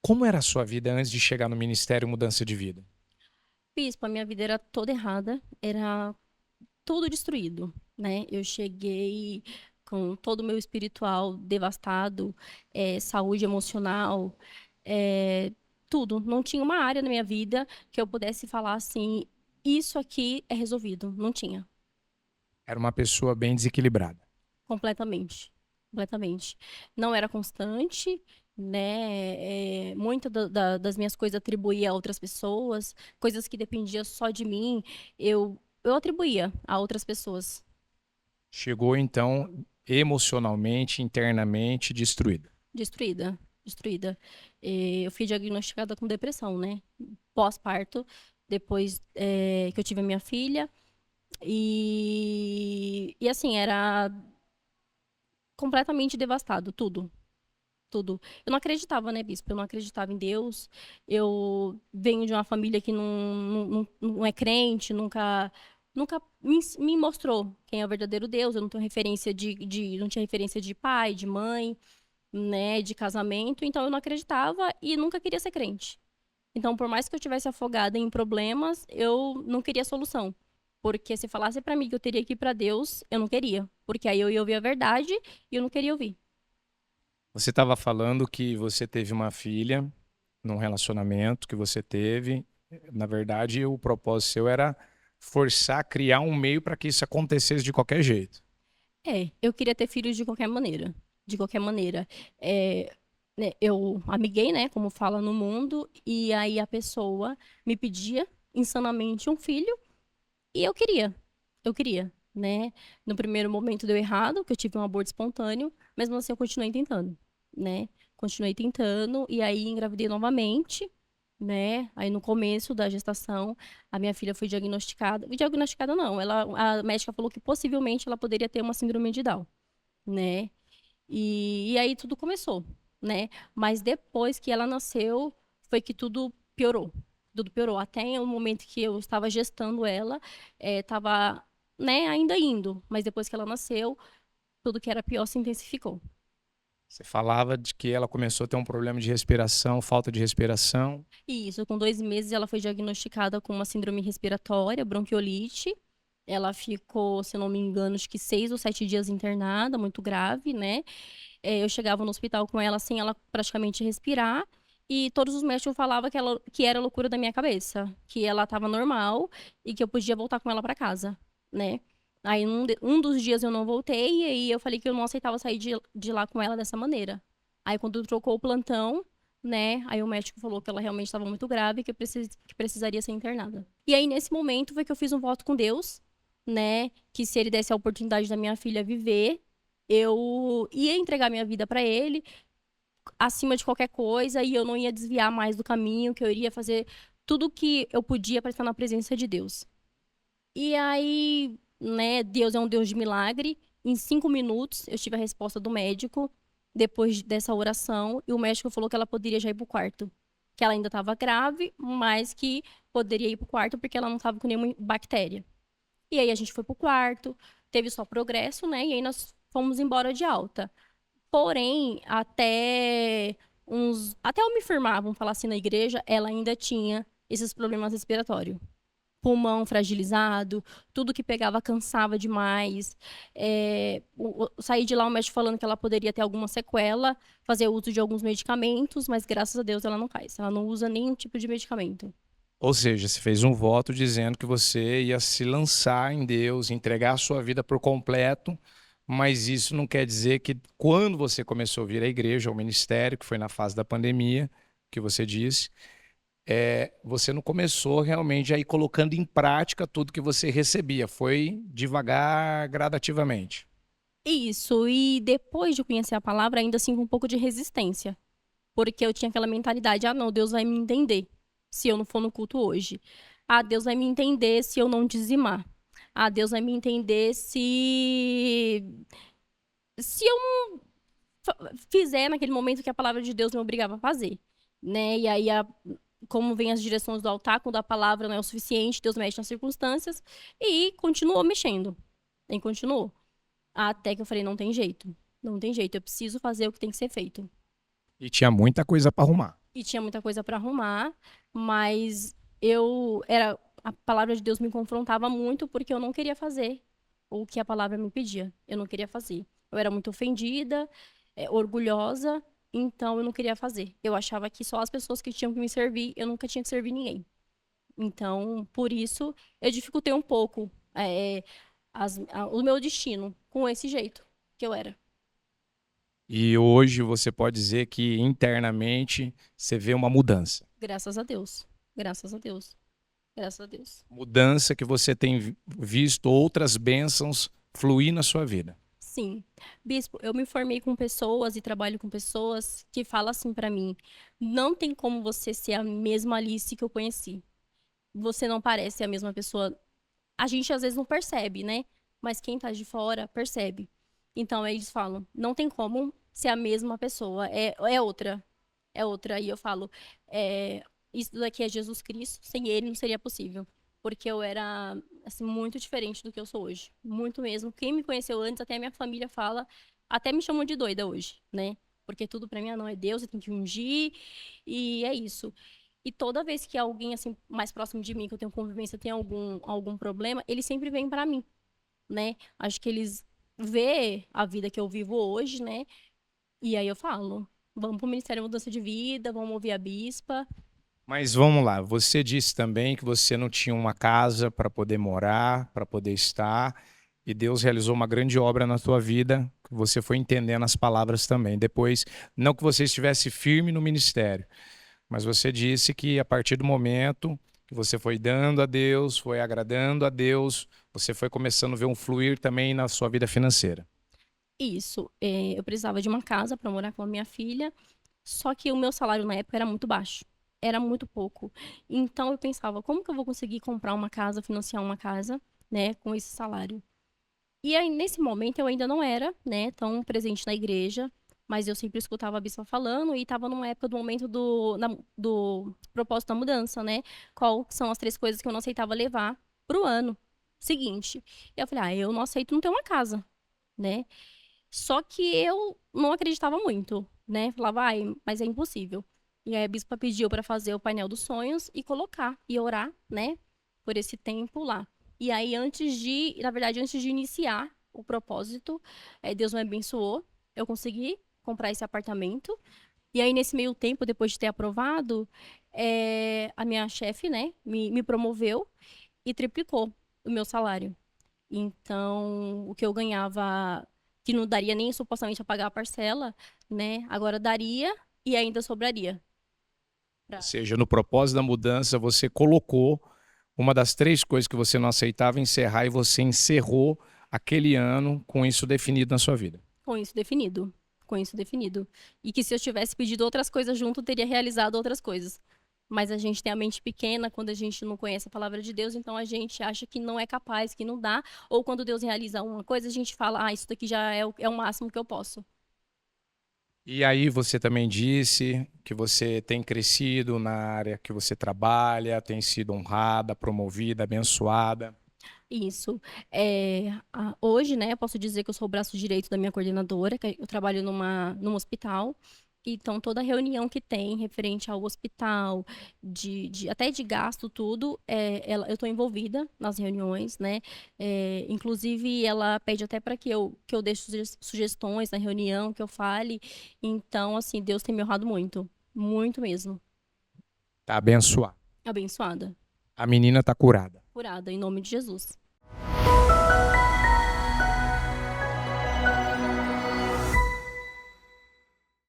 Como era a sua vida antes de chegar no Ministério Mudança de Vida? Bispo, a minha vida era toda errada, era tudo destruído, né? Eu cheguei com todo o meu espiritual devastado, saúde emocional, eh, tudo. Não tinha uma área na minha vida que eu pudesse falar assim, isso aqui é resolvido. Não tinha, Era uma pessoa bem desequilibrada. completamente, completamente. Não era constante, né? Muitas das minhas coisas atribuía a outras pessoas, coisas que dependiam só de mim, eu atribuía a outras pessoas. Chegou então emocionalmente, internamente destruída. Destruída, destruída. Eu fui diagnosticada com depressão, né? Pós-parto, depois que eu tive a minha filha. E assim, era completamente devastado, tudo. Tudo. Eu não acreditava, né, bispo? Eu não acreditava em Deus. Eu venho de uma família que não é crente, nunca me mostrou quem é o verdadeiro Deus. Eu não tenho referência não tinha referência de pai, de mãe, né, de casamento. Então eu não acreditava e nunca queria ser crente. Então, por mais que eu tivesse afogada em problemas, eu não queria solução. Porque se falasse pra mim que eu teria que ir pra Deus, eu não queria. Porque aí eu ia ouvir a verdade e eu não queria ouvir. Você estava falando que você teve uma filha num relacionamento que você teve. Na verdade, o propósito seu era forçar, criar um meio para que isso acontecesse de qualquer jeito. Eu queria ter filhos de qualquer maneira. De qualquer maneira. É, né, eu amiguei, né, como fala no mundo, e aí a pessoa me pedia insanamente um filho, e eu queria. Eu queria, né? No primeiro momento deu errado, que eu tive um aborto espontâneo, mesmo assim eu continuei tentando, né? Continuei tentando, e aí engravidei novamente, né? Aí no começo da gestação, a minha filha foi diagnosticada. Diagnosticada não, a médica falou que possivelmente ela poderia ter uma síndrome de Down, né? E aí tudo começou, né? Mas depois que ela nasceu, foi que tudo piorou. Tudo piorou. Até o momento que eu estava gestando ela, estava, né, ainda indo. Mas depois que ela nasceu, tudo que era pior se intensificou. Você falava de que ela começou a ter um problema de respiração, falta de respiração. E isso, com 2 meses, ela foi diagnosticada com uma síndrome respiratória, bronquiolite. Ela ficou, se eu não me engano, acho que 6 ou 7 dias internada, muito grave, né? Eu chegava no hospital com ela sem ela praticamente respirar. E todos os médicos falavam que era loucura da minha cabeça, que ela estava normal e que eu podia voltar com ela para casa, né? Aí um dos dias eu não voltei e aí eu falei que eu não aceitava sair de lá com ela dessa maneira. Aí quando trocou o plantão, né? Aí o médico falou que ela realmente estava muito grave e que precisaria ser internada. E aí nesse momento foi que eu fiz um voto com Deus, né? Que se ele desse a oportunidade da minha filha viver, eu ia entregar minha vida para ele acima de qualquer coisa e eu não ia desviar mais do caminho, que eu iria fazer tudo o que eu podia para estar na presença de Deus. E aí, né, Deus é um Deus de milagre. Em 5 minutos eu tive a resposta do médico depois dessa oração e o médico falou que ela poderia já ir pro quarto. Que ela ainda estava grave, mas que poderia ir pro quarto porque ela não estava com nenhuma bactéria. E aí a gente foi pro quarto, teve só progresso, né? E aí nós fomos embora de alta. Porém, até eu me firmar, vamos falar assim, na igreja, ela ainda tinha esses problemas respiratórios. Pulmão fragilizado, tudo que pegava cansava demais. Saí de lá, o médico falando que ela poderia ter alguma sequela, fazer uso de alguns medicamentos, mas graças a Deus ela não faz. Ela não usa nenhum tipo de medicamento. Ou seja, você fez um voto dizendo que você ia se lançar em Deus, entregar a sua vida por completo, mas isso não quer dizer que quando você começou a vir à igreja, ao ministério, que foi na fase da pandemia, que você disse, você não começou realmente a ir colocando em prática tudo que você recebia, foi devagar, gradativamente. Isso, e depois de conhecer a palavra, ainda assim com um pouco de resistência. Porque eu tinha aquela mentalidade, ah, não, Deus vai me entender se eu não for no culto hoje. Ah, Deus vai me entender se eu não dizimar. Ah, Deus vai me entender se eu fizer naquele momento que a palavra de Deus me obrigava a fazer, né? E aí como vem as direções do altar, quando a palavra não é o suficiente, Deus mexe nas circunstâncias e continuou mexendo. E continuou. Até que eu falei, não tem jeito. Não tem jeito, eu preciso fazer o que tem que ser feito. E tinha muita coisa para arrumar. e tinha muita coisa para arrumar, mas a palavra de Deus me confrontava muito porque eu não queria fazer o que a palavra me pedia. Eu não queria fazer. Eu era muito ofendida, orgulhosa, então eu não queria fazer. Eu achava que só as pessoas que tinham que me servir, eu nunca tinha que servir ninguém. Então, por isso, eu dificultei um pouco o meu destino com esse jeito que eu era. E hoje você pode dizer que internamente você vê uma mudança. Graças a Deus. Graças a Deus. Graças a Deus. Mudança que você tem visto outras bênçãos fluir na sua vida. Sim. Bispo, eu me formei com pessoas e trabalho com pessoas que falam assim pra mim: não tem como você ser a mesma Alice que eu conheci. Você não parece a mesma pessoa. A gente às vezes não percebe, né? Mas quem tá de fora percebe. Então eles falam: não tem como ser a mesma pessoa, é outra. É outra. E eu falo: isso daqui é Jesus Cristo, sem ele não seria possível. Porque eu era, assim, muito diferente do que eu sou hoje. Muito mesmo. Quem me conheceu antes, até a minha família fala, até me chamam de doida hoje, né? Porque tudo pra mim, não, é Deus, eu tenho que ungir, e é isso. E toda vez que alguém, assim, mais próximo de mim, que eu tenho convivência, tem algum problema, eles sempre vêm pra mim, né? Acho que eles vê a vida que eu vivo hoje, né? E aí eu falo, vamos pro Ministério de Mudança de Vida, vamos ouvir a bispa. Mas vamos lá, você disse também que você não tinha uma casa para poder morar, para poder estar, e Deus realizou uma grande obra na tua vida, que você foi entendendo as palavras também. Depois, não que você estivesse firme no ministério, mas você disse que a partir do momento que você foi dando a Deus, foi agradando a Deus, você foi começando a ver um fluir também na sua vida financeira. Isso, eu precisava de uma casa para morar com a minha filha, só que o meu salário na época era muito baixo, era muito pouco. Então eu pensava, como que eu vou conseguir comprar uma casa, financiar uma casa, né, com esse salário? E aí, nesse momento, eu ainda não era, né, tão presente na igreja, mas eu sempre escutava a bispa falando e estava numa época do momento do propósito da mudança, né? Qual são as 3 coisas que eu não aceitava levar pro ano seguinte. E eu falei, eu não aceito não ter uma casa, né? Só que eu não acreditava muito, né? Falava, mas é impossível. E aí a bispa pediu para fazer o painel dos sonhos e colocar e orar, né? Por esse tempo lá. E aí, na verdade, antes de iniciar o propósito, Deus me abençoou. Eu consegui comprar esse apartamento. E aí, nesse meio tempo, depois de ter aprovado, a minha chefe, né, me promoveu e triplicou o meu salário. Então, o que eu ganhava, que não daria nem supostamente a pagar a parcela, né? Agora daria e ainda sobraria. Ou seja, no propósito da mudança, você colocou uma das 3 coisas que você não aceitava encerrar e você encerrou aquele ano com isso definido na sua vida. Com isso definido. Com isso definido. E que se eu tivesse pedido outras coisas junto, eu teria realizado outras coisas. Mas a gente tem a mente pequena quando a gente não conhece a palavra de Deus, então a gente acha que não é capaz, que não dá. Ou quando Deus realiza uma coisa, a gente fala, isso daqui já é o máximo que eu posso. E aí você também disse que você tem crescido na área que você trabalha, tem sido honrada, promovida, abençoada. Isso. Hoje, né, eu posso dizer que eu sou o braço direito da minha coordenadora, que eu trabalho num hospital. Então, toda reunião que tem referente ao hospital, até de gasto, tudo, eu estou envolvida nas reuniões, né? Inclusive, ela pede até para que eu deixe sugestões na reunião, que eu fale. Então, assim, Deus tem me honrado muito. Muito mesmo. Tá abençoada. Abençoada. A menina tá curada. Curada, em nome de Jesus.